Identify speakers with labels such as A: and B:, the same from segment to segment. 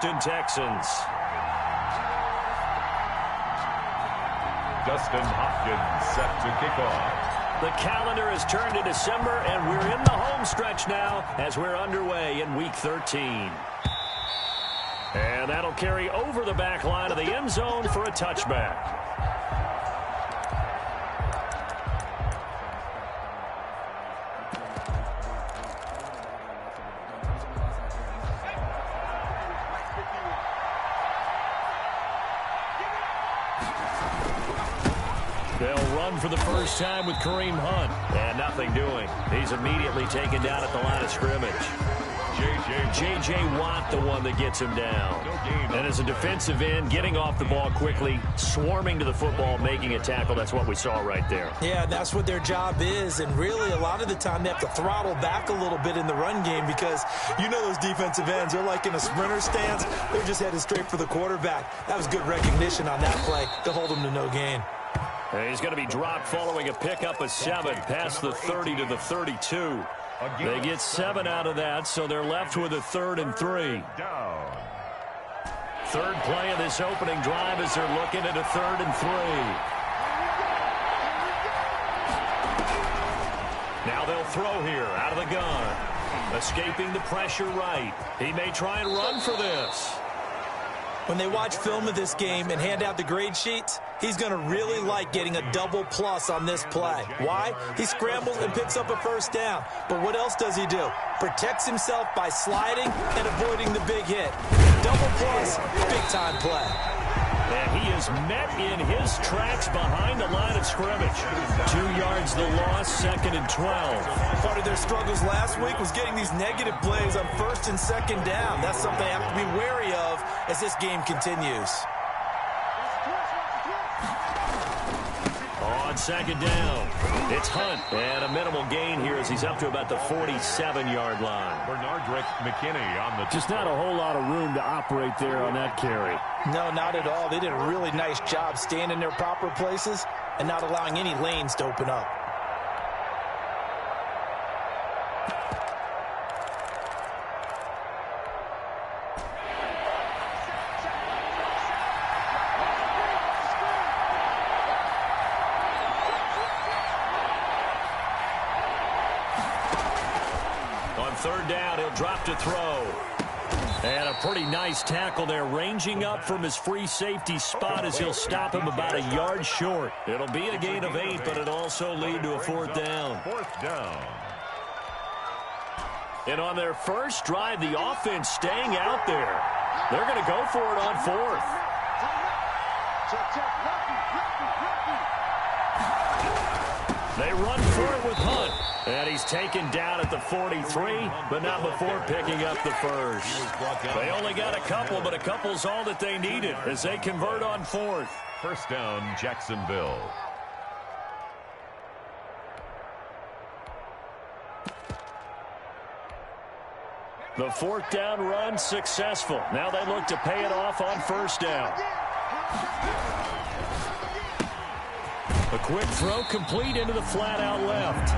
A: Texans.
B: Dustin Hopkins set to kick off.
A: The calendar has turned to December, and we're in the home stretch now as we're underway in Week 13. And that'll carry over the back line of the end zone for a touchback. They'll run for the first time with Kareem Hunt. And nothing doing. He's immediately taken down at the line of scrimmage. J.J. Watt, the one that gets him down. And as a defensive end, getting off the ball quickly, swarming to the football, making a tackle. That's what we saw right there.
C: Yeah, that's what their job is. And really, a lot of the time, they have to throttle back a little bit in the run game because you know those defensive ends, they're like in a sprinter stance. They're just headed straight for the quarterback. That was good recognition on that play to hold him to no gain.
A: And he's going to be dropped following a pickup of 7 past the 30 to the 32. They get 7 out of that, so they're left with a 3rd and 3. Third play of this opening drive as they're looking at a 3rd and 3. Now they'll throw here out of the gun. Escaping the pressure right. He may try and run for this.
C: When they watch film of this game and hand out the grade sheets, he's going to really like getting a double plus on this play. Why? He scrambles and picks up a first down. But what else does he do? Protects himself by sliding and avoiding the big hit. Double plus, big-time play.
A: And he is met in his tracks behind the line of scrimmage. 2 yards the loss, 2nd and 12.
C: Part of their struggles last week was getting these negative plays on 1st and 2nd down. That's something they have to be wary of as this game continues.
A: On 2nd down, it's Hunt. And a minimal gain here as he's up to about the 47-yard line.
B: Bernardrick McKinney on the...
D: Just not a whole lot of room to operate there on that carry.
C: No, not at all. They did a really nice job staying in their proper places and not allowing any lanes to open up.
A: On 3rd down, he'll drop to throw. And a pretty nice tackle there, ranging up from his free safety spot as he'll stop him about a yard short. It'll be a gain of 8, but it'll also lead to a 4th down.
B: 4th down.
A: And on their first drive, the offense staying out there. They're going to go for it on 4th. They run for it with Hunt. And he's taken down at the 43, but not before picking up the first. They only got a couple, but a couple's all that they needed as they convert on 4th.
B: 1st down, Jacksonville.
A: The 4th down run successful. Now they look to pay it off on 1st down. A quick throw complete into the flat out left.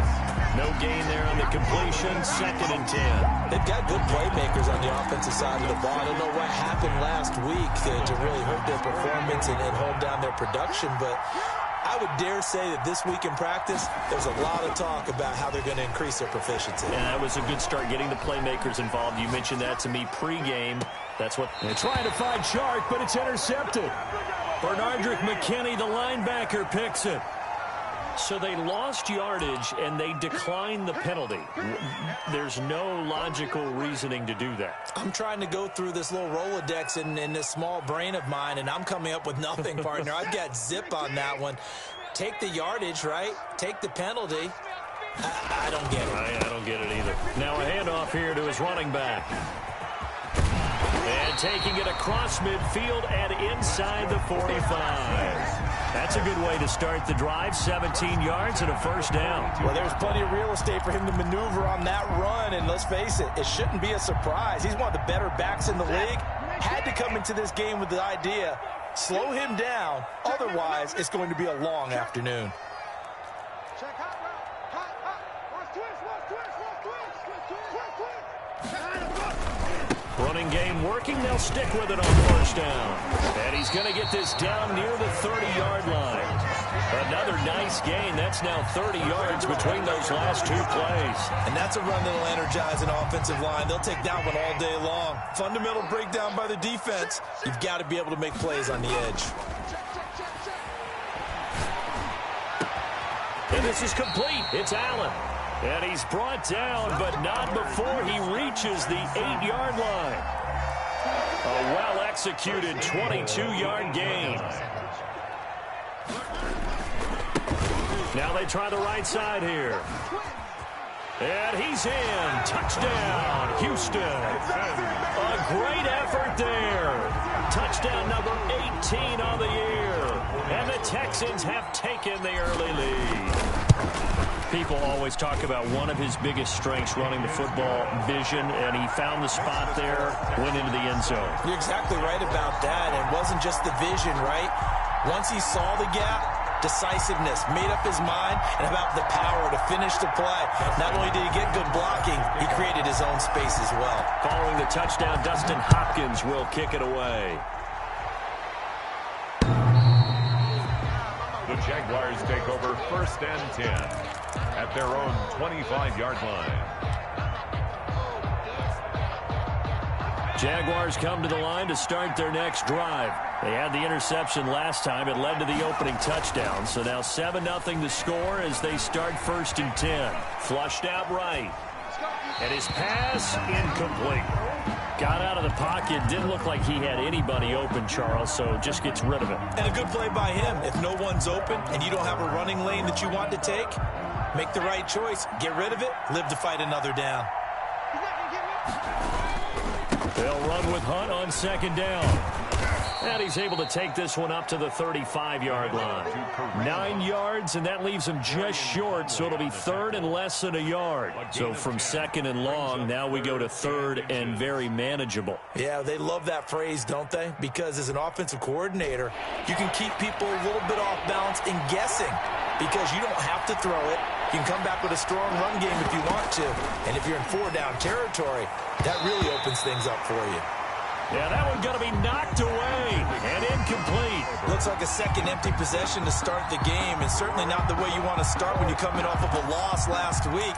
A: No gain there on the completion, 2nd and 10.
C: They've got good playmakers on the offensive side of the ball. I don't know what happened last week to really hurt their performance and hold down their production, but I would dare say that this week in practice, there's a lot of talk about how they're going to increase their proficiency.
A: And that was a good start getting the playmakers involved. You mentioned that to me pregame. That's what they're trying to find Shark, but it's intercepted. Bernardrick McKinney, the linebacker, picks it. So they lost yardage, and they declined the penalty. There's no logical reasoning to do that.
C: I'm trying to go through this little Rolodex in this small brain of mine, and I'm coming up with nothing, partner. I've got zip on that one. Take the yardage, right? Take the penalty. I don't get it.
A: I don't get it either. Now a handoff here to his running back. And taking it across midfield and inside the 45. That's a good way to start the drive. 17 yards and a 1st down.
C: Well, there's plenty of real estate for him to maneuver on that run, and let's face it, it shouldn't be a surprise. He's one of the better backs in the league. Had to come into this game with the idea, slow him down, otherwise it's going to be a long afternoon.
A: Running game working. They'll stick with it on first down. And he's going to get this down near the 30-yard line. Another nice gain. That's now 30 yards between those last two plays.
C: And that's a run that'll energize an offensive line. They'll take that one all day long. Fundamental breakdown by the defense. You've got to be able to make plays on the edge.
A: And this is complete. It's Allen. And he's brought down, but not before he reaches the 8-yard line. A well-executed 22-yard gain. Now they try the right side here. And he's in. Touchdown, Houston. A great effort there. Touchdown number 18 on the year. And the Texans have taken the early lead. People always talk about one of his biggest strengths running the football, vision, and he found the spot there, went into the end zone.
C: You're exactly right about that. And it wasn't just the vision, right? Once he saw the gap, decisiveness, made up his mind, and about the power to finish the play. Not only did he get good blocking, he created his own space as well.
A: Following the touchdown, Dustin Hopkins will kick it away.
B: The Jaguars take over 1st and 10 at their own 25-yard line.
A: Jaguars come to the line to start their next drive. They had the interception last time. It led to the opening touchdown. So now 7-0 to score as they start 1st and 10. Flushed out right. And his pass incomplete. Got out of the pocket. Didn't look like he had anybody open, Charles, so just gets rid of it.
C: And a good play by him. If no one's open and you don't have a running lane that you want to take, make the right choice. Get rid of it. Live to fight another down.
A: They'll run with Hunt on 2nd down. And he's able to take this one up to the 35-yard line. 9 yards, and that leaves him just short, so it'll be 3rd and less than a yard. So from 2nd and long, now we go to 3rd and very manageable.
C: Yeah, they love that phrase, don't they? Because as an offensive coordinator, you can keep people a little bit off balance and guessing because you don't have to throw it. You can come back with a strong run game if you want to. And if you're in 4-down territory, that really opens things up for you.
A: Yeah, that one's going to be knocked away and incomplete.
C: Looks like a second empty possession to start the game, and certainly not the way you want to start when you're coming off of a loss last week.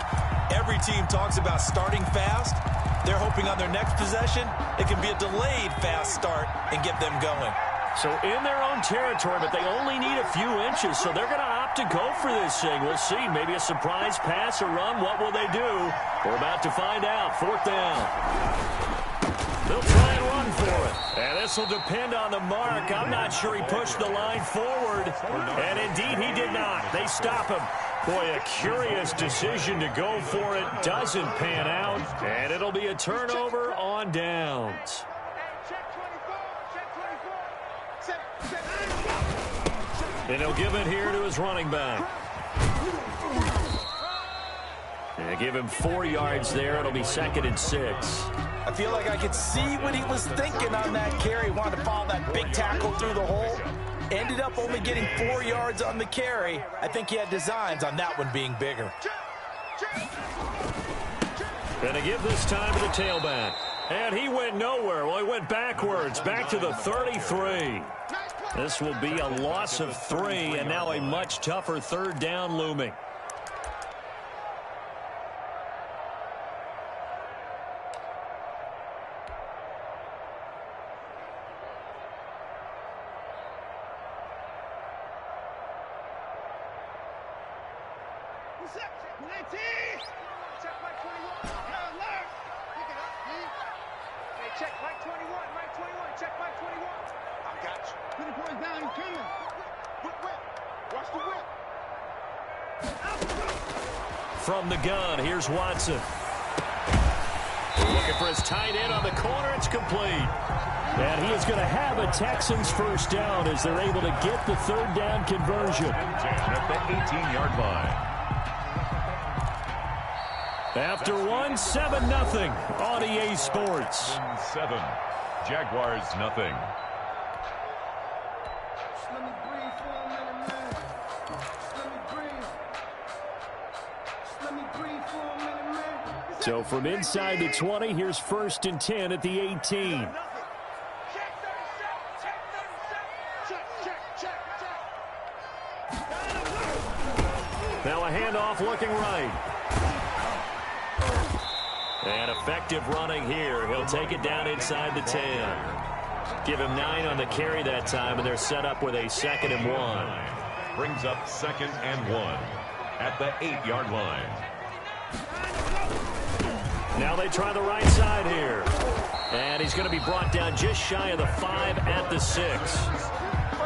C: Every team talks about starting fast. They're hoping on their next possession, it can be a delayed fast start and get them going.
A: So in their own territory, but they only need a few inches, so they're going to opt to go for this thing. We'll see. Maybe a surprise pass or run. What will they do? We're about to find out. 4th down. They'll try and run for it. And this will depend on the mark. I'm not sure he pushed the line forward. And indeed, he did not. They stop him. Boy, a curious decision to go for it. Doesn't pan out. And it'll be a turnover on downs. And he'll give it here to his running back. And give him 4 yards there. It'll be 2nd and 6.
C: I feel like I could see what he was thinking on that carry. Wanted to follow that big tackle through the hole. Ended up only getting 4 yards on the carry. I think he had designs on that one being bigger.
A: Going to give this time to the tailback. And he went nowhere. Well, he went backwards, back to the 33. This will be a loss of 3, and now a much tougher 3rd down looming. From the gun, here's Watson. Looking for his tight end on the corner. It's complete. And he is going to have a Texans 1st down as they're able to get the 3rd down conversion.
B: At the 18-yard line.
A: After 7-0 on EA Sports.
B: 7. Jaguars nothing.
A: So from inside the 20, here's 1st and 10 at the 18. Now a handoff looking right. And effective running here. He'll take it down inside the 10. Give him 9 on the carry that time, and they're set up with a 2nd and 1.
B: Brings up 2nd and 1 at the 8-yard line.
A: Now they try the right side here. And he's going to be brought down just shy of the 5 at the 6.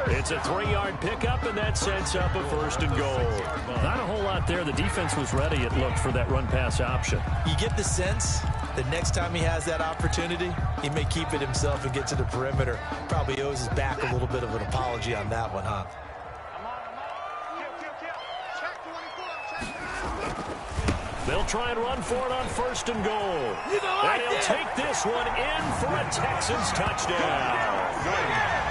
A: It's a 3-yard pickup, and that sets up a 1st and goal. Not a whole lot there. The defense was ready, it looked, for that run-pass option.
C: You get the sense that next time he has that opportunity, he may keep it himself and get to the perimeter. Probably owes his back a little bit of an apology on that one, huh?
A: They'll try and run for it on 1st and goal. And he'll take this one in for a Texans touchdown.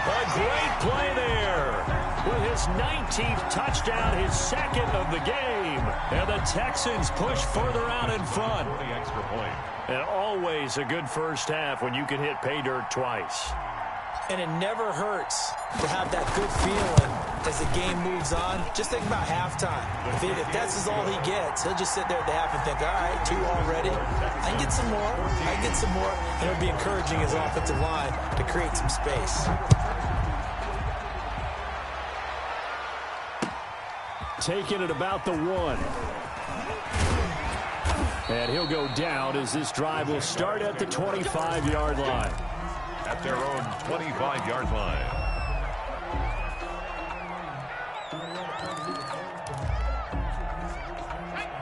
A: A great play there. With his 19th touchdown, his 2nd of the game. And the Texans push further out in front.
B: The extra point.
A: And always a good first half when you can hit pay dirt twice.
C: And it never hurts to have that good feeling as the game moves on. Just think about halftime. If that's all he gets, he'll just sit there at the half and think, all right, 2 already. I can get some more. I can get some more. And it'll be encouraging his offensive line to create some space.
A: Taking it about the 1. And he'll go down as this drive will start at the 25-yard line.
B: At their own 25-yard line.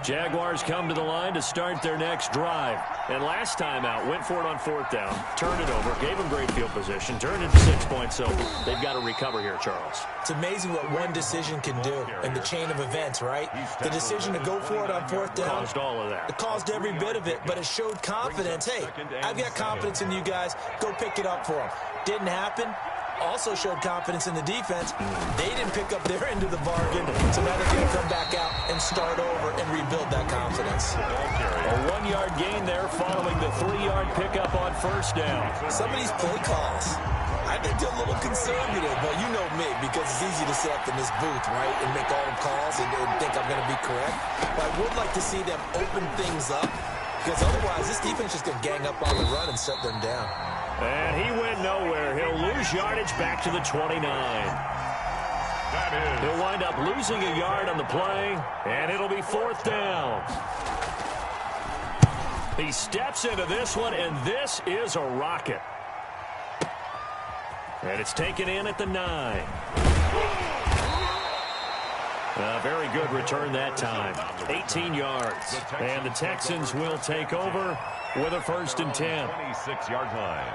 A: Jaguars come to the line to start their next drive. And last time out, went for it on 4th down, turned it over, gave them great field position, turned it to 6 points, so they've got to recover here, Charles.
C: It's amazing what one decision can do in the chain of events, right? The decision to go for it on 4th down.
A: Caused all of that.
C: It caused every bit of it, but it showed confidence. Hey, I've got confidence in you guys. Go pick it up for them. Didn't happen. Also showed confidence in the defense. They didn't pick up their end of the bargain, so now they're going to come back out and start over and rebuild that confidence.
A: A 1-yard gain there following the 3-yard pickup on 1st down.
C: Some of these play calls, I think they're a little conservative, but you know me, because it's easy to sit up in this booth, right, and make all the calls and think I'm going to be correct. But I would like to see them open things up, because otherwise this defense is going to gang up on the run and shut them down.
A: And he went nowhere. He'll lose yardage back to the 29. He'll wind up losing a yard on the play, and it'll be 4th down. He steps into this one, and this is a rocket. And it's taken in at the 9. A very good return that time. 18 yards. And the Texans will take over with a 1st and 10.
B: 26-yard line.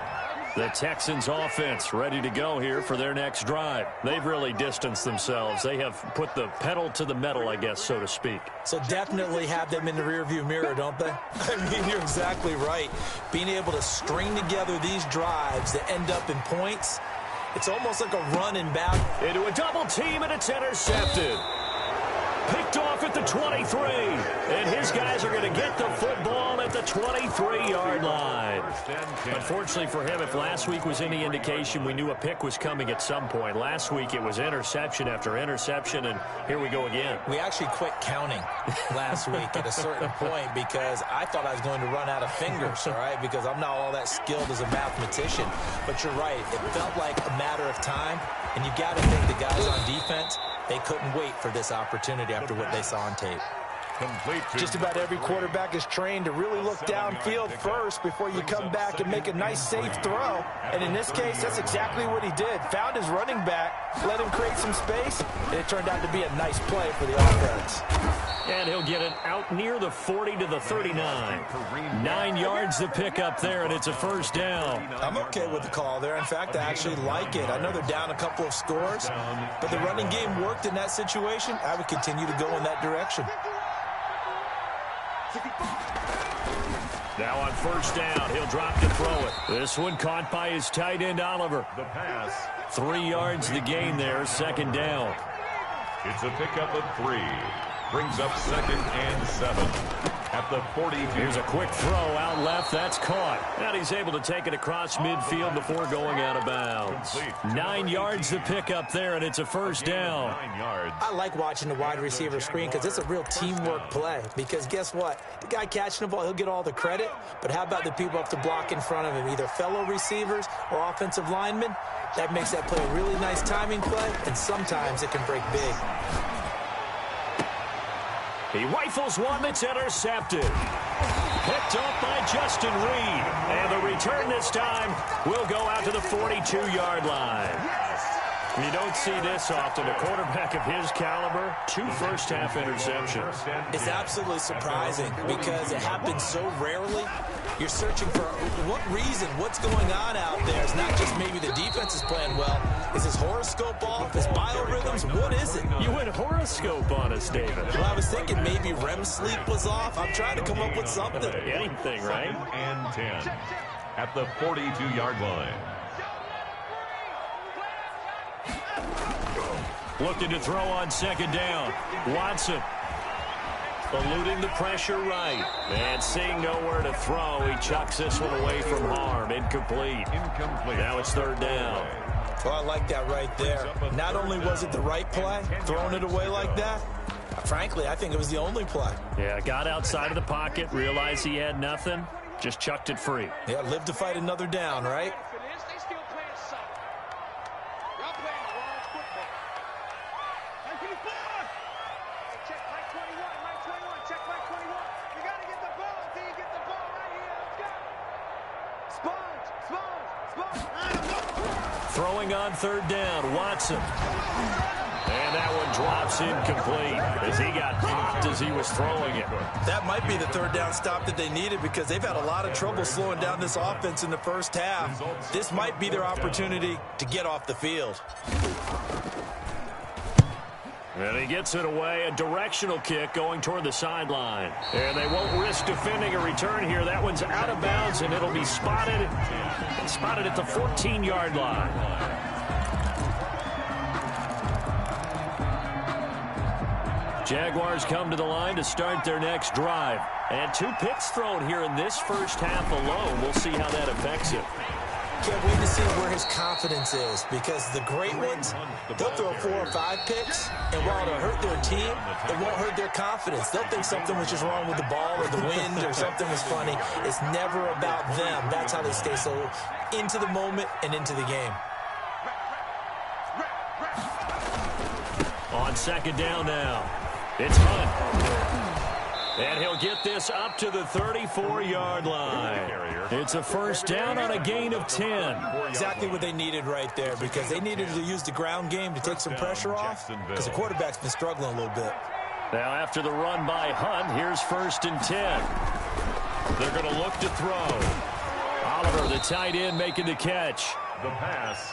A: The Texans offense ready to go here for their next drive. They've really distanced themselves. They have put the pedal to the metal, I guess, so to speak.
C: So definitely have them in the rearview mirror, don't they? I mean, you're exactly right. Being able to string together these drives that end up in points, it's almost like a run and back.
A: Into a double team, and it's intercepted. Picked off at the 23. And his guys are going to get the football at the 23-yard line. Unfortunately for him, if last week was any indication, we knew a pick was coming at some point. Last week it was interception after interception, and here we go again.
C: We actually quit counting last week at a certain point because I thought I was going to run out of fingers, all right, because I'm not all that skilled as a mathematician. But you're right. It felt like a matter of time, and you got to think the guys on defense, they couldn't wait for this opportunity after what they saw on tape. Just about every quarterback is trained to really look downfield first before you come back and make a nice, safe throw. And in this case, that's exactly what he did. Found his running back, let him create some space, and it turned out to be a nice play for the offense.
A: And he'll get it out near the 40 to the 39. 9 yards to pick up there, and it's a 1st down.
C: I'm okay with the call there. In fact, I actually like it. I know they're down a couple of scores, but the running game worked in that situation. I would continue to go in that direction.
A: Now on 1st down, he'll drop to throw it. This one caught by his tight end, Oliver.
B: The pass.
A: 3 yards the gain there, 2nd down.
B: It's a pickup of 3. Brings up 2nd and 7 at the 42.
A: Here's a quick throw out left. That's caught. And he's able to take it across midfield before going out of bounds. 9 yards to pick up there, and it's a first down.
B: 9 yards.
C: I like watching the wide receiver screen because it's a real teamwork play. Because guess what? The guy catching the ball, he'll get all the credit. But how about the people up to block in front of him, either fellow receivers or offensive linemen? That makes that play a really nice timing play, and sometimes it can break big.
A: He rifles one that's intercepted. Picked off by Justin Reed. And the return this time will go out to the 42-yard line. You don't see this often. A quarterback of his caliber, 2 first-half interceptions.
C: It's absolutely surprising because it happens so rarely. You're searching for what reason, what's going on out there. It's not just maybe the defense is playing well. Is his horoscope off? His biorhythms? What is it?
A: You went horoscope on us, David.
C: Well, I was thinking maybe REM sleep was off. I'm trying to come up with something.
A: Anything, right?
B: 2nd and 10 at the 42-yard line.
A: Looking to throw on 2nd down. Watson eluding the pressure right. And seeing nowhere to throw, he chucks this one away from harm. Incomplete. Now it's 3rd down.
C: Well, I like that right there. Not only was it the right play, throwing it away like that, frankly, I think it was the only play.
A: Yeah, got outside of the pocket, realized he had nothing, just chucked it free.
C: Yeah, live to fight another down, right?
A: Throwing on 3rd down, Watson. And that one drops incomplete as he got popped as he was throwing it.
C: That might be the 3rd down stop that they needed because they've had a lot of trouble slowing down this offense in the first half. This might be their opportunity to get off the field.
A: And he gets it away, a directional kick going toward the sideline. And they won't risk defending a return here. That one's out of bounds, and it'll be spotted at the 14-yard line. Jaguars come to the line to start their next drive. And 2 picks thrown here in this first half alone. We'll see how that affects him.
C: Can't wait to see where his confidence is because the great ones, they'll throw 4 or 5 picks, and while it'll hurt their team, it won't hurt their confidence. They'll think something was just wrong with the ball or the wind or something was funny. It's never about them. That's how they stay so into the moment and into the game.
A: On 2nd down now, it's Hunt. And he'll get this up to the 34-yard line. It's a first down on a gain of 10.
C: Exactly what they needed right there because they needed to use the ground game to take some pressure off because the quarterback's been struggling a little bit.
A: Now after the run by Hunt, here's 1st and 10. They're going to look to throw. Oliver, the tight end, making the catch.
B: The pass.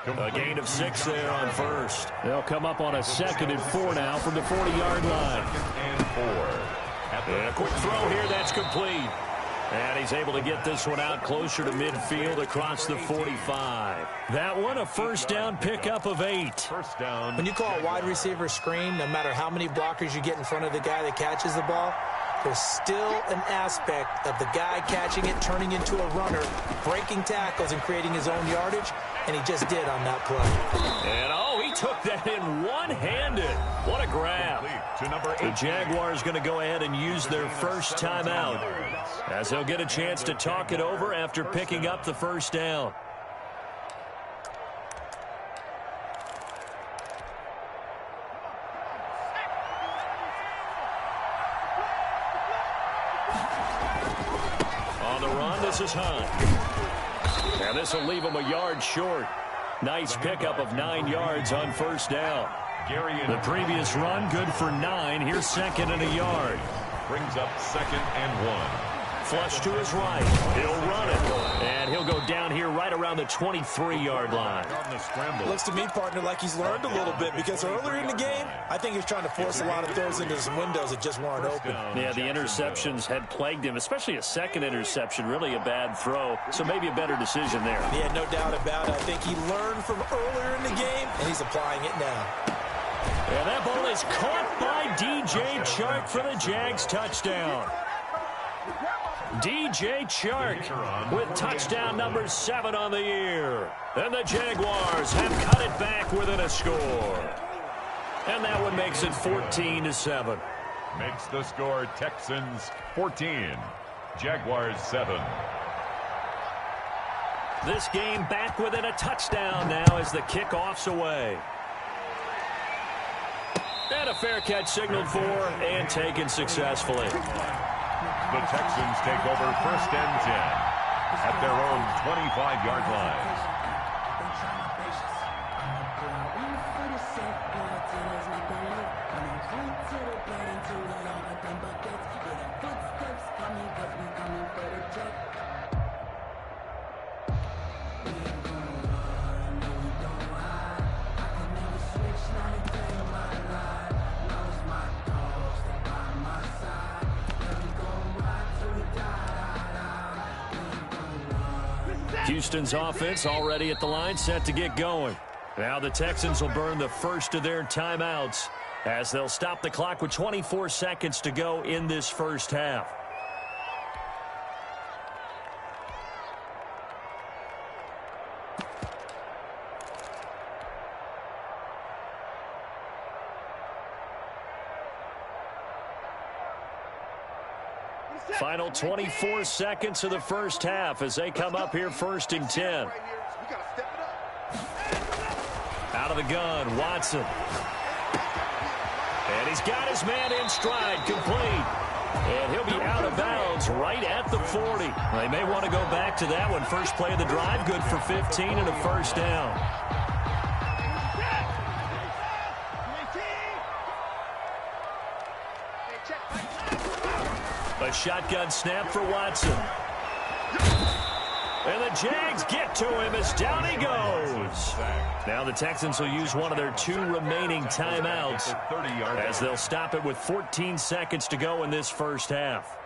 A: A gain of 6 there on 1st. They'll come up on a 2nd and 4 now from the 40-yard line.
B: 2nd and 4.
A: And a quick throw here, that's complete. And he's able to get this one out closer to midfield across the 45. That one, a first down pickup of 8.
B: First down.
C: When you call a wide receiver screen, no matter how many blockers you get in front of the guy that catches the ball, there's still an aspect of the guy catching it, turning into a runner, breaking tackles and creating his own yardage, and he just did on that play.
A: And, oh, he took that in one-handed. What a grab. The Jaguars going to go ahead and use their first timeout as they'll get a chance to talk it over after picking up the first down. On the run, this is Hunt. And this will leave him a yard short. Nice pickup of 9 yards on first down. The previous run, good for 9. Here's 2nd and a yard.
B: Brings up 2nd and 1.
A: Flush to his right. He'll run it. And he'll go down here right around the 23-yard line.
C: Looks to me, partner, like he's learned a little bit because earlier in the game, I think he was trying to force a lot of throws into some windows that just weren't open.
A: Yeah, the interceptions had plagued him, especially a 2nd interception, really a bad throw. So maybe a better decision there.
C: Yeah, no doubt about it. I think he learned from earlier in the game, and he's applying it now.
A: And that ball is caught by DJ Chark for the Jags touchdown. DJ Chark with touchdown number 7 on the year. And the Jaguars have cut it back within a score. And that one makes it 14-7.
B: Makes the score Texans 14, Jaguars 7.
A: This game back within a touchdown now as the kickoff's away. And a fair catch signaled for and taken successfully.
B: The Texans take over 1st and 10 at their own 25-yard line.
A: Houston's offense already at the line, set to get going. Now the Texans will burn the first of their timeouts as they'll stop the clock with 24 seconds to go in this first half. Final 24 seconds of the first half as they come up here 1st and 10. Out of the gun, Watson. And he's got his man in stride, complete. And he'll be out of bounds right at the 40. They may want to go back to that one. First play of the drive, good for 15 and a first down. A shotgun snap for Watson. And the Jags get to him as down he goes. Now the Texans will use one of their 2 remaining timeouts as they'll stop it with 14 seconds to go in this first half.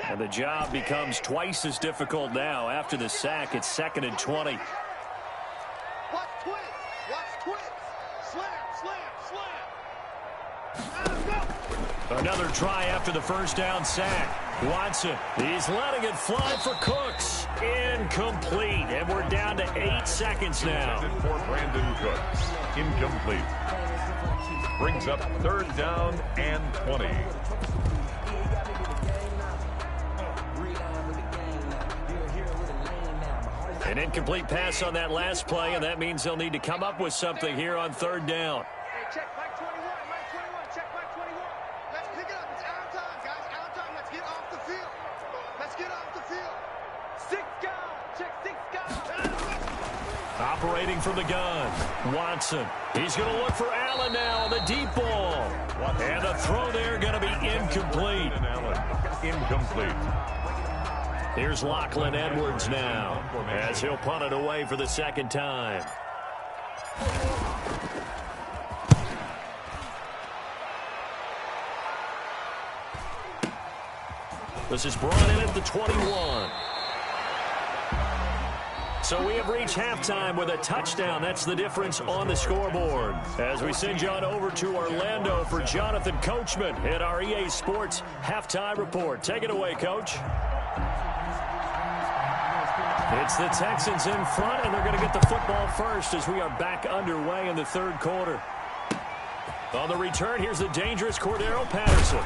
A: And the job becomes twice as difficult now. After the sack, it's 2nd and 20.
E: Watch twins. Watch twins. Slam, slam, slam.
A: Another try after the first down sack. Watson, he's letting it fly for Cooks. Incomplete. And we're down to 8 seconds now.
B: For Brandon Cooks. Incomplete. Brings up 3rd down and 20.
A: An incomplete pass on that last play, and that means they'll need to come up with something here on 3rd down.
E: Hey, check Mike 21, Mike 21, check Mike 21. Let's pick it up. It's our time, guys. Our time. Let's get off the field. Let's get off the field. 6 guys. Check 6 guys.
A: Operating from the gun, Watson. He's going to look for Allen now on the deep ball. And the throw there going to be incomplete.
B: Incomplete.
A: Here's Lachlan Edwards now as he'll punt it away for the 2nd time. This is brought in at the 21. So we have reached halftime with a touchdown. That's the difference on the scoreboard. As we send you on over to Orlando for Jonathan Coachman at our EA Sports Halftime Report. Take it away, Coach. It's the Texans in front, and they're going to get the football first as we are back underway in the 3rd quarter. On the return, here's the dangerous Cordero Patterson.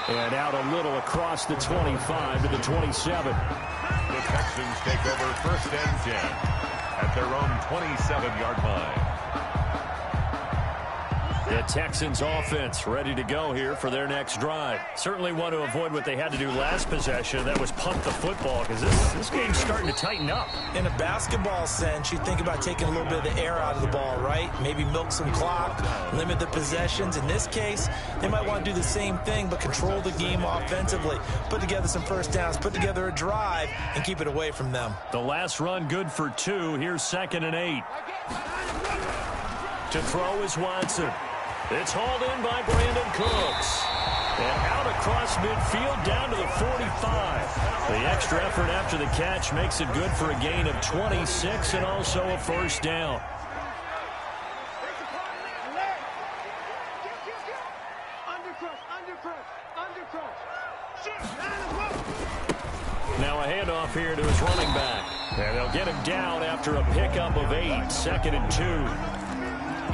A: And out a little across the 25 to the 27.
B: The Texans take over 1st and 10 at their own 27-yard line.
A: The Texans offense ready to go here for their next drive. Certainly want to avoid what they had to do last possession. That was punt the football, because this game's starting to tighten up.
C: In a basketball sense, you think about taking a little bit of the air out of the ball, right? Maybe milk some clock, limit the possessions. In this case, they might want to do the same thing, but control the game offensively. Put together some first downs, put together a drive, and keep it away from them.
A: The last run good for 2. Here's 2nd and 8. To throw is Watson. It's hauled in by Brandon Cooks. And out across midfield down to the 45. The extra effort after the catch makes it good for a gain of 26 and also a first down. Now a handoff here to his running back. And they'll get him down after a pickup of 8. 2nd and 2.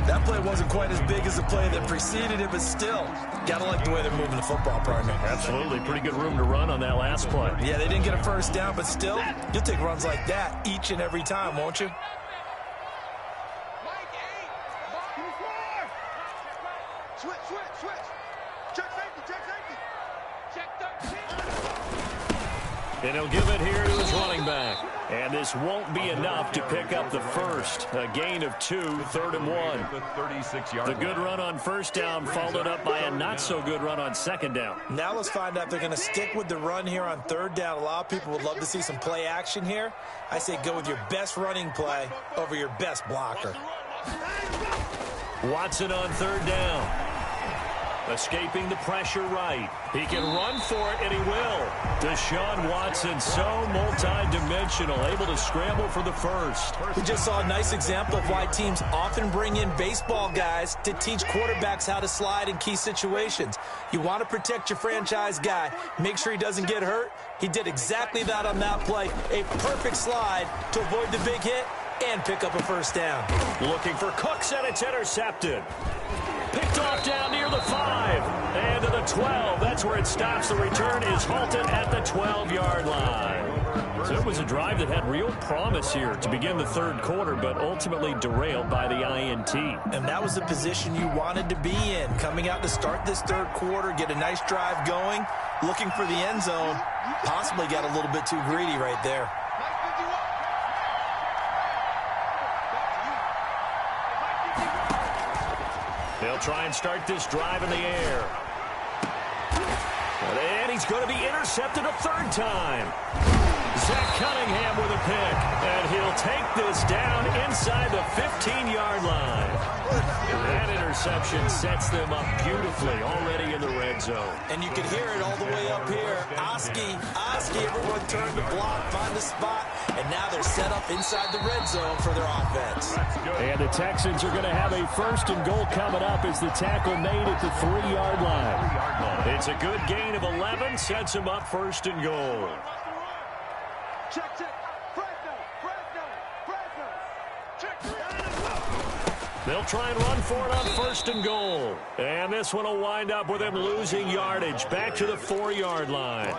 C: That play wasn't quite as big as the play that preceded it, but still, gotta like the way they're moving the football, partner.
A: Absolutely. Pretty good room to run on that last play.
C: Yeah, they didn't get a first down, but still, you'll take runs like that each and every time, won't you?
E: Switch. Check safety. Check 13.
A: And he'll give it here to his running back. And this won't be enough to pick up the first. A gain of 2, 3rd and 1. The good run on first down followed up by a not-so-good run on 2nd down.
C: Now let's find out if they're going to stick with the run here on 3rd down. A lot of people would love to see some play action here. I say go with your best running play over your best blocker.
A: Watson on 3rd down. Escaping the pressure right. He can run for it, and he will. Deshaun Watson, so multi-dimensional, able to scramble for the first.
C: We just saw a nice example of why teams often bring in baseball guys to teach quarterbacks how to slide in key situations. You want to protect your franchise guy. Make sure he doesn't get hurt. He did exactly that on that play. A perfect slide to avoid the big hit and pick up a first down.
A: Looking for Cooks, and it's intercepted. Picked off down near the 5 and to the 12. That's where it stops. The return is halted at the 12-yard line. So it was a drive that had real promise here to begin the 3rd quarter, but ultimately derailed by the INT.
C: And that was the position you wanted to be in. Coming out to start this 3rd quarter, get a nice drive going, looking for the end zone. Possibly got a little bit too greedy right there.
A: They'll try and start this drive in the air. And he's going to be intercepted a 3rd time. Zach Cunningham with a pick. And he'll take this down inside the 15-yard line. That interception sets them up beautifully already in the red zone.
C: And you can hear it all the way up here. Oski, everyone turned to block, find the spot, and now they're set up inside the red zone for their offense.
D: And the Texans are going to have a 1st and goal coming up as the tackle made at the 3-yard line.
A: It's a good gain of 11, sets them up 1st and goal.
E: Check. Fresno. Check 3.
A: They'll try and run for it on 1st and goal. And this one will wind up with him losing yardage back to the 4-yard line.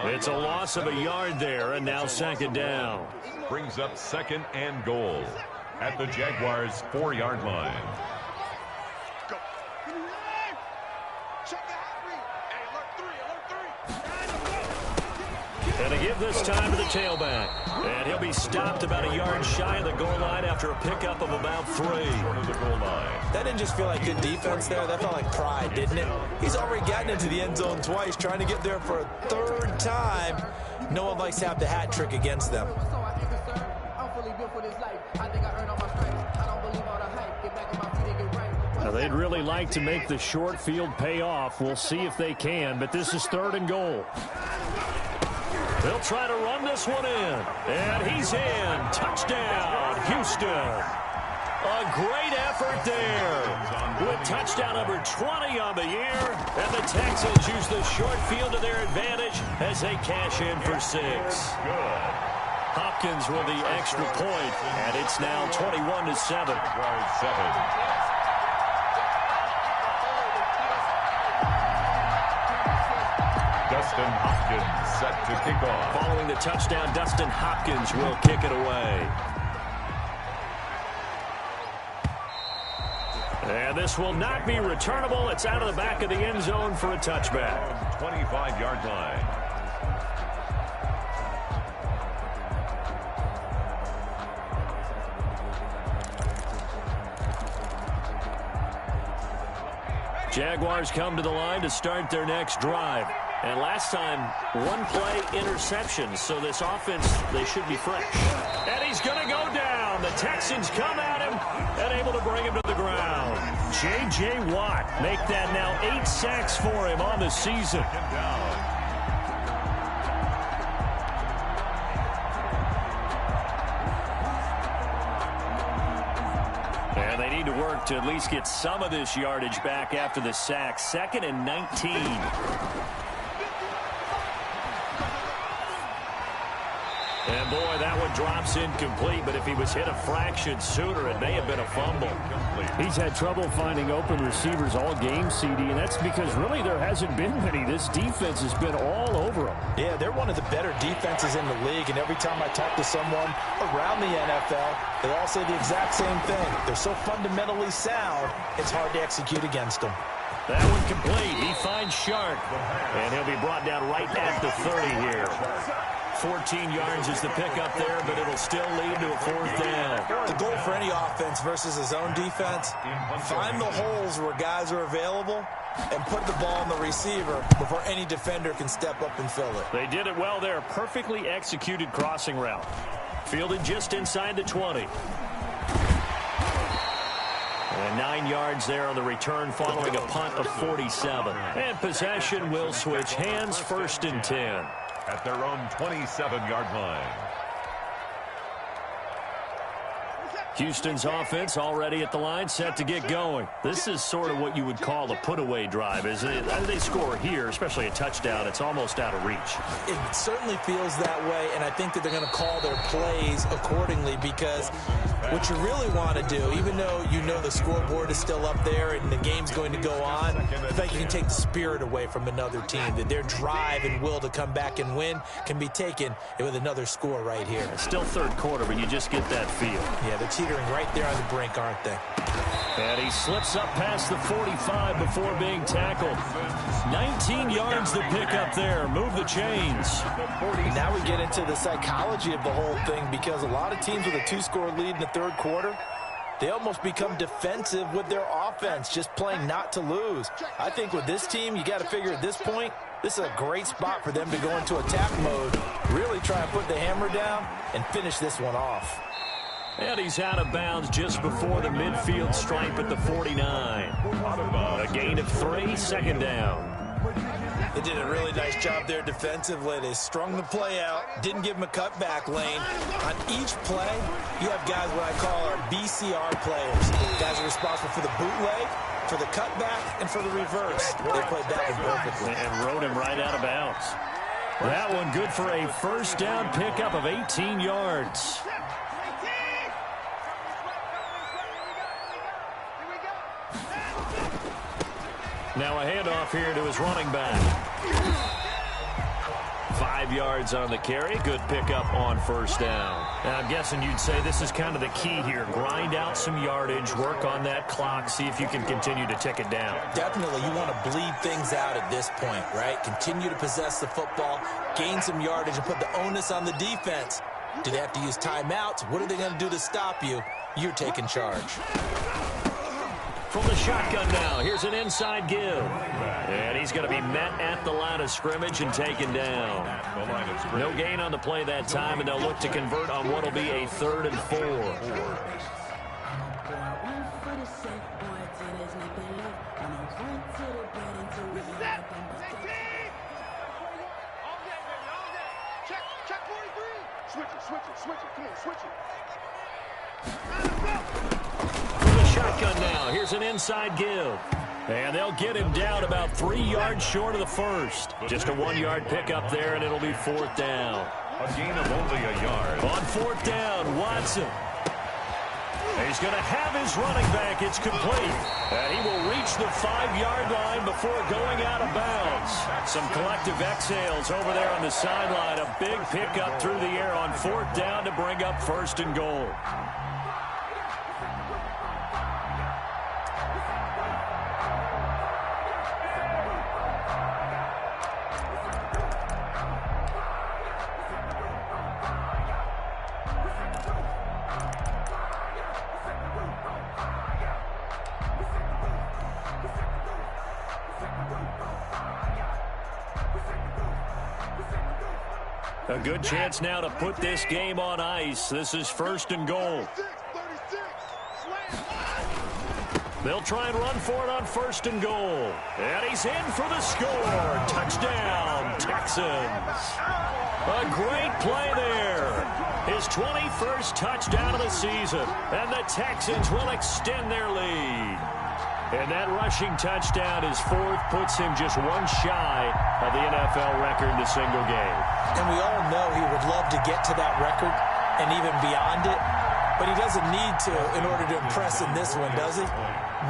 A: It's a loss of a yard there, and now 2nd down.
B: Brings up 2nd and goal at the Jaguars' 4-yard line.
E: Go. Check the hot read. Hey, alert 3.
A: And to give this time to the tailback. And he'll be stopped about a yard shy of the goal line after a pickup of about 3.
B: Short of the goal line.
C: That didn't just feel like good defense there. That felt like pride, didn't it? He's already gotten into the end zone twice, trying to get there for a 3rd time. No one likes to have the hat trick against them.
D: Now, they'd really like to make the short field pay off. We'll see if they can, but this is 3rd and goal.
A: They'll try to run this one in. And he's in. Touchdown, Houston. A great effort there. With touchdown number 20 on the year. And the Texans use the short field to their advantage as they cash in for 6.
B: Good.
A: Hopkins with the extra point. And it's now 21-7.
B: Jaguars 7. Dustin Hopkins set to kick off.
A: Following the touchdown, Dustin Hopkins will kick it away. And this will not be returnable. It's out of the back of the end zone for a touchback.
B: 25-yard line.
A: Jaguars come to the line to start their next drive. And last time, one play interception. So this offense, they should be fresh. And he's going to go down. The Texans come at him and able to bring him to the ground. J.J. Watt make that now 8 sacks for him on the season. And they need to work to at least get some of this yardage back after the sack. 2nd and 19. And boy, that one drops incomplete, but if he was hit a fraction sooner, it may have been a fumble.
D: He's had trouble finding open receivers all game, CD, and that's because really there hasn't been many. This defense has been all over them.
C: Yeah, they're one of the better defenses in the league, and every time I talk to someone around the NFL, they all say the exact same thing. They're so fundamentally sound, it's hard to execute against them.
A: That one complete. He finds Shark, and he'll be brought down right at the 30 here. 14 yards is the pickup there, but it'll still lead to a 4th down.
C: The goal for any offense versus his own defense, find the holes where guys are available and put the ball on the receiver before any defender can step up and fill it.
A: They did it well there. Perfectly executed crossing route. Fielded just inside the 20. And 9 yards there on the return following a punt of 47. And possession will switch hands. 1st and 10.
B: At their own 27-yard line.
A: Houston's offense already at the line, set to get going. This is sort of what you would call a put-away drive, isn't it? As they score here, especially a touchdown, it's almost out of reach.
C: It certainly feels that way, and I think that they're going to call their plays accordingly because what you really want to do, even though you know the scoreboard is still up there and the game's going to go on, the fact you can take the spirit away from another team, that their drive and will to come back and win can be taken with another score right here.
A: It's still 3rd quarter, but you just get that feel.
C: Yeah, they're teetering right there on the brink, aren't they?
A: And he slips up past the 45 before being tackled. 19 yards the pickup there. Move the chains.
C: Now we get into the psychology of the whole thing because a lot of teams with a 2-score lead in the 3rd quarter, they almost become defensive with their offense, just playing not to lose. I think with this team, you got to figure at this point, this is a great spot for them to go into attack mode, really try and put the hammer down and finish this one off.
A: And he's out of bounds just before the midfield stripe at the 49. A gain of 3, 2nd down.
C: They did a really nice job there defensively. They strung the play out, didn't give him a cutback lane. On each play, you have guys what I call our BCR players. Guys are responsible for the bootleg, for the cutback, and for the reverse. They played that one perfectly.
A: And rode him right out of bounds. That one good for a 1st down pickup of 18 yards. Now a handoff here to his running back. 5 yards on the carry. Good pickup on 1st down. Now I'm guessing you'd say this is kind of the key here. Grind out some yardage, work on that clock, see if you can continue to tick it down.
C: Definitely, you want to bleed things out at this point, right? Continue to possess the football, gain some yardage, and put the onus on the defense. Do they have to use timeouts? What are they going to do to stop you? You're taking charge.
A: From the shotgun now, here's an inside give. And he's going to be met at the line of scrimmage and taken down. No gain on the play that time, and they'll look to convert on what will be a 3rd and 4.
E: Check 43. Switch it. Come on, switch it.
A: Shotgun now. Here's an inside give. And they'll get him down about 3 yards short of the 1st. Just a 1-yard pickup there, and it'll be 4th down.
B: A gain of only a yard.
A: On 4th down, Watson. He's going to have his running back. It's complete. And he will reach the 5-yard line before going out of bounds. Some collective exhales over there on the sideline. A big pickup through the air on 4th down to bring up 1st and goal. A good chance now to put this game on ice. This is 1st and goal. They'll try and run for it on 1st and goal. And he's in for the score. Touchdown, Texans. A great play there. His 21st touchdown of the season. And the Texans will extend their lead. And that rushing touchdown, his 4th, puts him just one shy of the NFL record in a single game.
C: And we all know he would love to get to that record and even beyond it. But he doesn't need to in order to impress in this one, does he?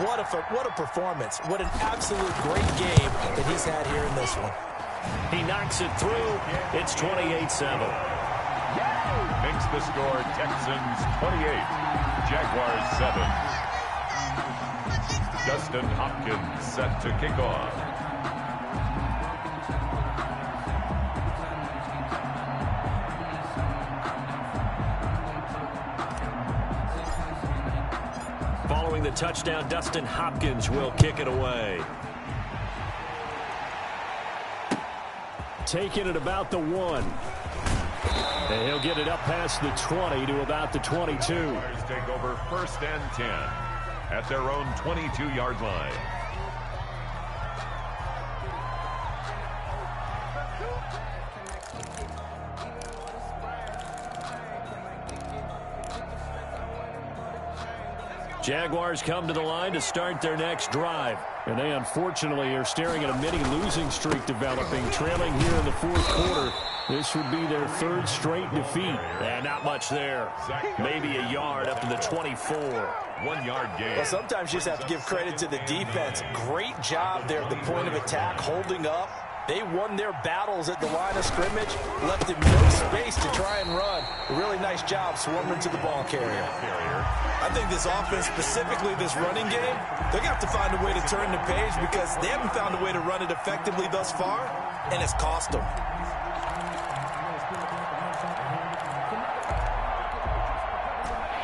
C: What a performance. What an absolute great game that he's had here in this one.
A: He knocks it through. It's 28-7.
B: Makes the score Texans 28, Jaguars 7. Dustin Hopkins set to kick off.
A: Following the touchdown, Dustin Hopkins will kick it away.
D: Taking it about the 1. And he'll get it up past the 20 to about the 22.
B: Jaguars take over 1st and 10 at their own 22-yard line.
A: Jaguars come to the line to start their next drive.
D: And they unfortunately are staring at a mini losing streak developing, trailing here in the 4th quarter. This would be their 3rd straight defeat.
A: And not much there. Maybe a yard up to the 24.
B: 1-yard gain.
C: Well, sometimes you just have to give credit to the defense. Great job there at the point of attack, holding up. They won their battles at the line of scrimmage, left him no space to try and run. A really nice job swarming to the ball carrier. I think this offense, specifically this running game, they're going to have to find a way to turn the page because they haven't found a way to run it effectively thus far, and it's cost them.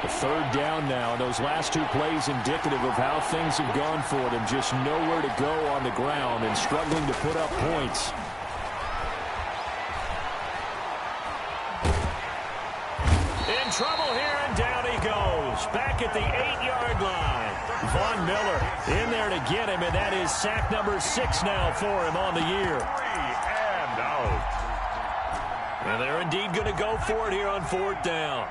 D: The 3rd down now. Those last 2 plays indicative of how things have gone for them. Just nowhere to go on the ground and struggling to put up points.
A: In trouble here, and down he goes. Back at the 8-yard line. Von Miller in there to get him, and that is sack number 6 now for him on the year.
B: 3 and out.
A: And they're indeed going to go for it here on 4th down.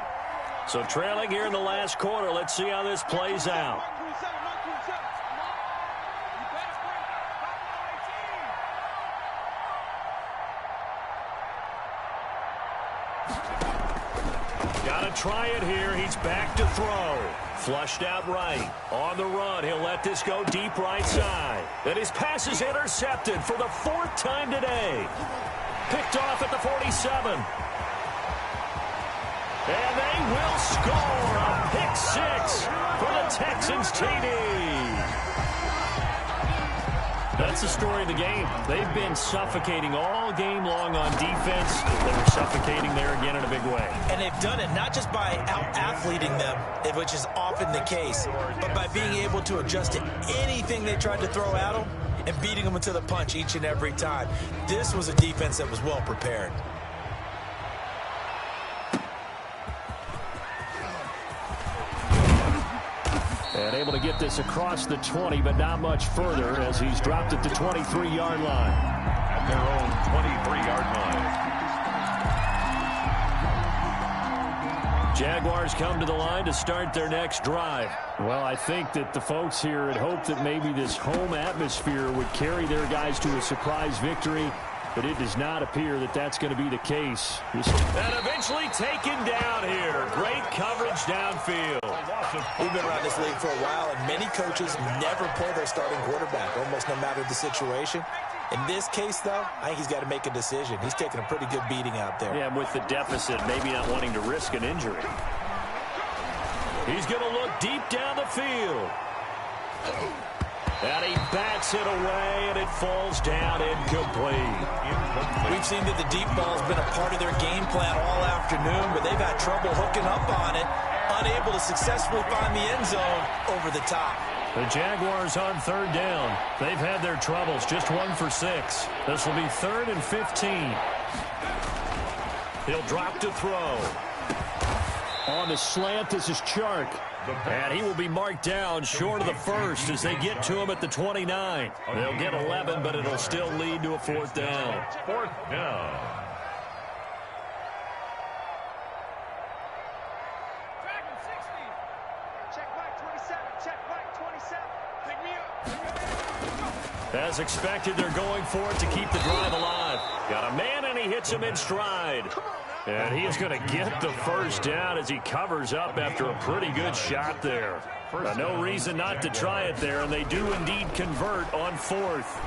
A: So trailing here in the last quarter. Let's see how this plays out. Got to try it here. He's back to throw. Flushed out right. On the run, he'll let this go deep right side. And his pass is intercepted for the 4th time today. Picked off at the 47. And they will score a pick 6 for the Texans TD. That's the story of the game. They've been suffocating all game long on defense. They were suffocating there again in a big way.
C: And they've done it not just by out-athleting them, which is often the case, but by being able to adjust to anything they tried to throw at them and beating them into the punch each and every time. This was a defense that was well prepared.
D: And able to get this across the 20, but not much further as he's dropped at the 23-yard line.
B: At their own 23-yard line.
A: Jaguars come to the line to start their next drive.
D: Well, I think that the folks here had hoped that maybe this home atmosphere would carry their guys to a surprise victory, but it does not appear that that's going to be the case.
A: And eventually taken down here. Great coverage downfield.
C: We've been around this league for a while, and many coaches never play their starting quarterback, almost no matter the situation. In this case, though, I think he's got to make a decision. He's taking a pretty good beating out there.
A: Yeah, with the deficit, maybe not wanting to risk an injury. He's going to look deep down the field. And he bats it away, and it falls down incomplete.
C: We've seen that the deep ball's been a part of their game plan all afternoon, but they've had trouble hooking up on it, unable to successfully find the end zone over the top.
A: The Jaguars on 3rd down. They've had their troubles, just 1 for 6. This will be 3rd and 15. He'll drop to throw.
D: On the slant, this is Chark.
A: And he will be marked down short of the first as they get to him at the 29. They'll get 11, but it'll still lead to a fourth down.
B: Fourth down.
E: Check right 27. Check right 27. Pick me up.
A: As expected, they're going for it to keep the drive alive. Got a man, and he hits him in stride. And he is going to get the first down as he covers up after a pretty good shot there. No reason not to try it there, and they do indeed convert on fourth.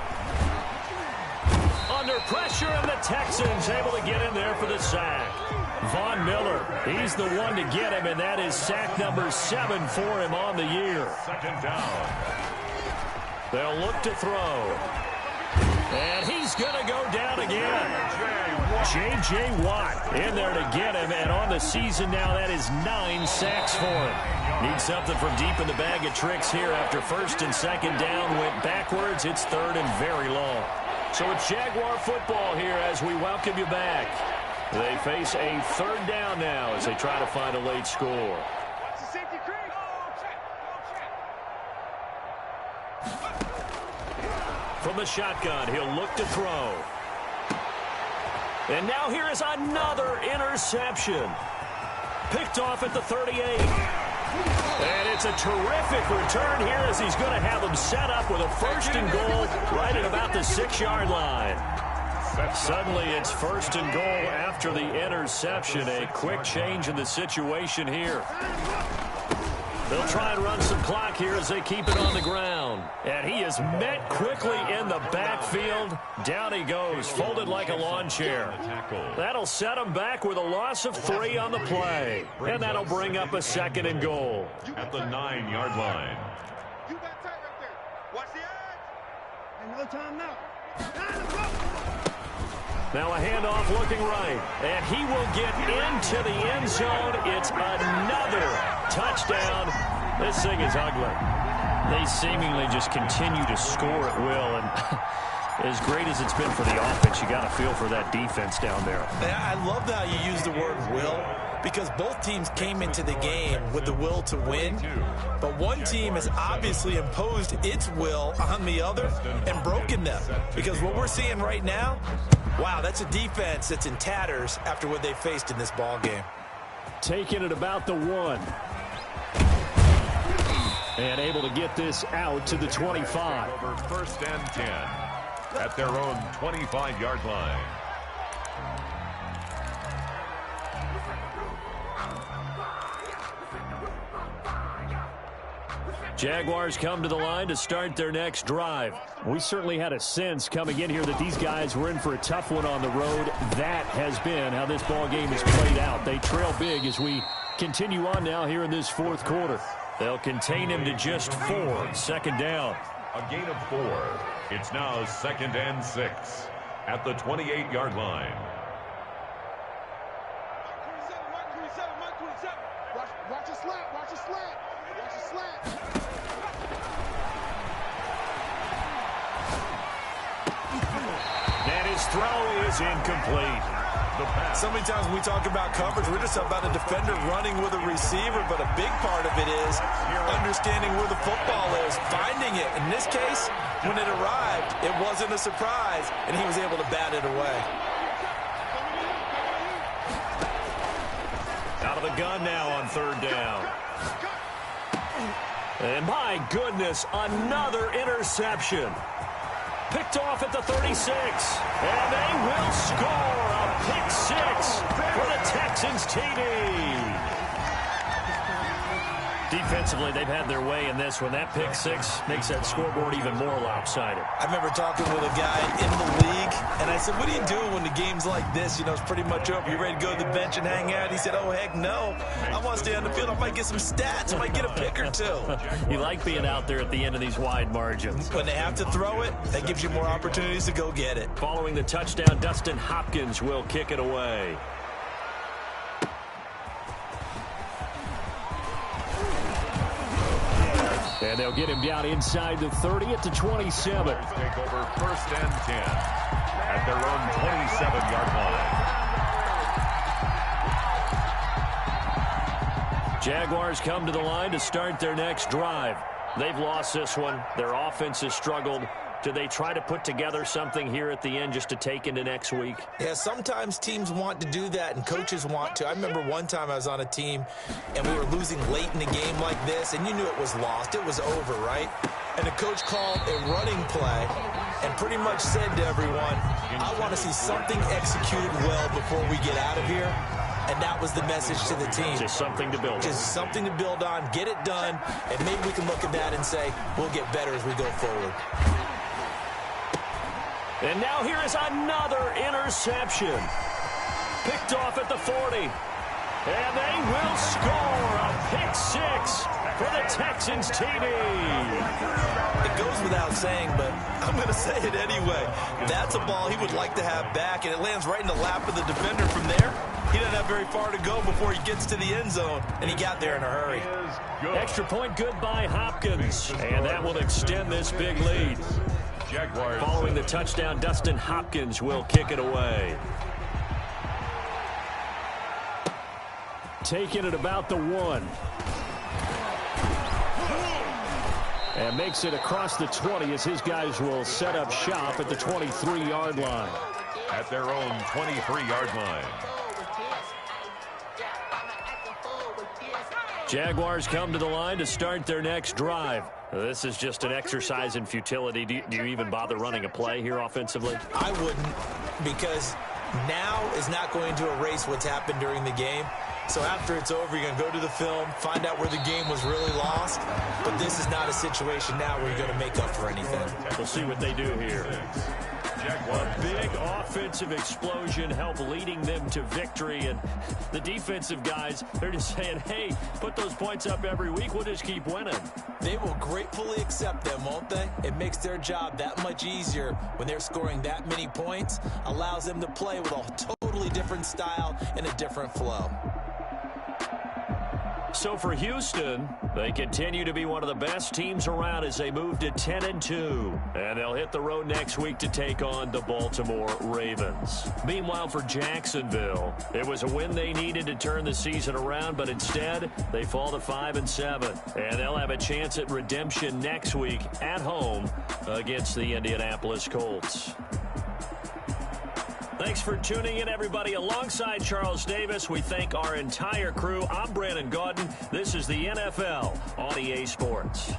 A: Under pressure, and the Texans able to get in there for the sack. Von Miller, he's the one to get him, and that is sack number 7 for him on the year.
B: Second down.
A: They'll look to throw. And he's going to go down again. J.J. Watt in there to get him, and on the season now, that is 9 sacks for him. Needs something from deep in the bag of tricks here after first and second down went backwards. It's third and very long. So it's Jaguar football here as we welcome you back. They face a third down now as they try to find a late score.
E: Watch the safety creep.
A: From the shotgun, he'll look to throw. And now here is another interception. Picked off at the 38. And it's a terrific return here as he's going to have them set up with a first and goal right at about the 6-yard line. Suddenly it's first and goal after the interception. A quick change in the situation here. They'll try and run some clock here as they keep it on the ground. And he is met quickly in the backfield. Down he goes, folded like a lawn chair. That'll set him back with a loss of 3 on the play. And that'll bring up a second and goal.
B: At the 9-yard line.
E: You got tight right there. Watch the edge. And no time now.
A: Now a handoff looking right. And he will get into the end zone. It's another touchdown. This thing is ugly. They seemingly just continue to score at will. And as great as it's been for the offense, you got to feel for that defense down there.
C: I love how you use the word will, because both teams came into the game with the will to win. But one team has obviously imposed its will on the other and broken them. Because what we're seeing right now, wow, that's a defense that's in tatters after what they faced in this ball game.
D: Taking it about the 1. And able to get this out to the 25.
B: Over first and 10 at their own 25-yard line.
A: Jaguars come to the line to start their next drive.
D: We certainly had a sense coming in here that these guys were in for a tough one on the road. That has been how this ball game has played out. They trail big as we continue on now here in this fourth quarter.
A: They'll contain him to just 4. Second down.
B: A gain of 4. It's now second and 6 at the 28-yard line.
E: Mark 27, Mark 27. Watch a slant, watch a slant. Watch a slant.
A: And his throw is incomplete.
C: So many times when we talk about coverage, we're just about a defender running with a receiver, but a big part of it is understanding where the football is, finding it. In this case, when it arrived, it wasn't a surprise, and he was able to bat it away.
A: Out of the gun now on third down. And my goodness, another interception. Picked off at the 36. And they will score a pick 6 for the Texans TD. Defensively, they've had their way in this one. That pick 6 makes that scoreboard even more lopsided.
C: I remember talking with a guy in the league, and I said, what do you do when the game's like this? You know, it's pretty much over. You ready to go to the bench and hang out? He said, oh, heck no. I want to stay on the field. I might get some stats. I might get a pick or 2.
A: You like being out there at the end of these wide margins.
C: When they have to throw it, that gives you more opportunities to go get it.
A: Following the touchdown, Dustin Hopkins will kick it away.
D: And they'll get him down inside the 30 at the 27.
B: Take over first and 10 at their own 27-yard line.
A: Jaguars come to the line to start their next drive. They've lost this one. Their offense has struggled. Do they try to put together something here at the end just to take into next week?
C: Yeah, sometimes teams want to do that, and coaches want to. I remember one time I was on a team, and we were losing late in a game like this, and you knew it was lost. It was over, right? And the coach called a running play and pretty much said to everyone, I want to see something executed well before we get out of here. And that was the message to the team.
A: Just something to build on.
C: Just something to build on, get it done, and maybe we can look at that and say, we'll get better as we go forward.
A: And now here is another interception. Picked off at the 40. And they will score a pick six for the Texans TD.
C: It goes without saying, but I'm going to say it anyway. That's a ball he would like to have back, and it lands right in the lap of the defender from there. He doesn't have very far to go before he gets to the end zone, and he got there in a hurry.
A: Extra point good by Hopkins, and that will extend this big lead.
B: Jaguars.
A: Following the touchdown, Dustin Hopkins will kick it away.
D: Taking it about the 1. And makes it across the 20 as his guys will set up shop at the 23-yard line.
B: At their own 23-yard line.
A: Jaguars come to the line to start their next drive. This is just an exercise in futility. Do you even bother running a play here offensively?
C: I wouldn't, because now is not going to erase what's happened during the game. So after it's over, you're going to go to the film, find out where the game was really lost. But this is not a situation now where you're going to make up for anything.
A: We'll see what they do here. A big offensive explosion help leading them to victory. And the defensive guys, they're just saying, hey, put those points up every week. We'll just keep winning.
C: They will gratefully accept them, won't they? It makes their job that much easier when they're scoring that many points. Allows them to play with a totally different style and a different flow.
A: So for Houston, they continue to be one of the best teams around as they move to 10-2. And they'll hit the road next week to take on the Baltimore Ravens. Meanwhile, for Jacksonville, it was a win they needed to turn the season around, but instead, they fall to 5-7. And they'll have a chance at redemption next week at home against the Indianapolis Colts. Thanks for tuning in, everybody. Alongside Charles Davis, we thank our entire crew. I'm Brandon Gaudin. This is the NFL on EA Sports.